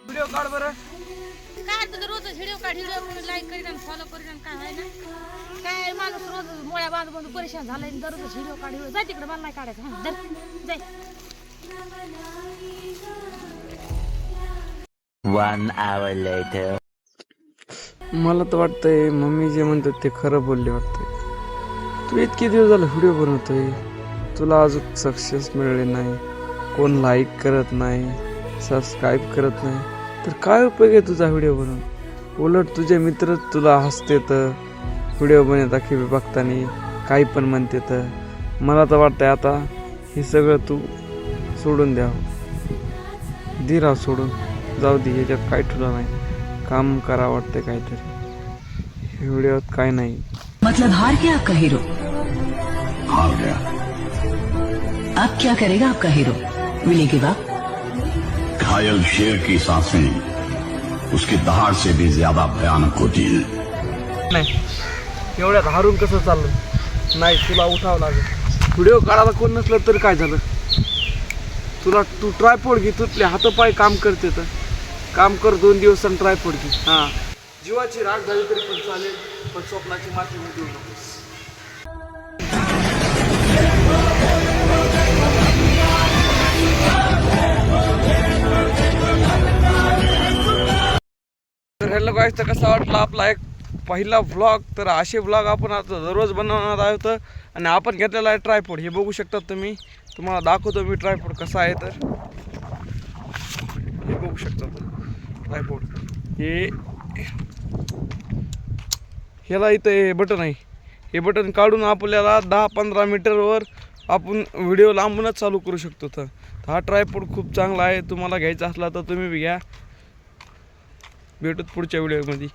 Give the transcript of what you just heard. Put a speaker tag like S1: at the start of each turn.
S1: Video काढ बरं.
S2: काय तुझं रोज व्हिडिओ काढ, व्हिडिओ कोणी लाईक करीन आणि फॉलो करीन आणि काय आहे ना. काय माणूस रोज मोळ्या बांधून परेशान झालाय, दररोज व्हिडिओ काढ. जाय तिकडे, मला नाही काढायचं. हा धर, जाय.
S3: 1 hour later.
S1: मला तर वाटतंय मम्मी जे म्हणतात ते खरं बोलले वाटतंय. तू इतके दिवस झाले व्हिडिओ बनवतोय, तुला अजून सक्सेस मिळले नाही, कोण लाईक करत नाही, सबस्क्राईब करत नाही, तर काय उपयोग आहे तुझा व्हिडिओ बनवून. उलट तुझे मित्र तुला हसते तर व्हिडिओ बनवता की बघताना काही पण म्हणते तर. मला तर वाटतंय आता हे सगळं तू सोडून द्यावं. दे राव सोडून, जाऊ दे, ह्याच्यात काय ठुला नाही. काम करा वाटतं काहीतरी, व्हिडिओत काय नाही.
S4: मतलब हार गया आपका हीरो?
S5: हार गया.
S4: अब क्या करेगा आपका हीरो? मिलेगी बात?
S5: घायल शेर की सांसें उसकी दहाड़ से भी ज्यादा भयानक होती है.
S1: नाही एवढ्यात हारून कसं चाललं. नाही, तुला उठावं लागेल. व्हिडिओ काढायला कोण नसलं तर काय झालं. तू ट्रायपॉड घे, तुटले हातपाय काम करते तर काम कर 2 दिवस आणि ट्रायपॉड घे. हां, जीवाची राग झाली तरी पण चालेल, पण स्वप्नाची माती देऊ नकोस. तर हॅलो गाईस, तर कसा वाटला आपला एक पहिला व्लॉग. तर असे व्लॉग आपण आता दररोज बनवणार आहोत. आणि आपण घेतलेला आहे ट्रायपॉड, हे बघू शकता तुम्ही. तुम्हाला दाखवतो मी ट्रायपॉड कसा आहे. तर हे बघू शकता ट्रायपॉड. ह्याला इथं हे बटन आहे, हे बटन काढून आपल्याला 10-15 मीटरवर आपण व्हिडिओ लांबूनच चालू करू शकतो. तर हा ट्रायपॉड खूप चांगला आहे. तुम्हाला घ्यायचा असला तर तुम्ही घ्या. भेटूत पुढच्या व्हिडिओमध्ये.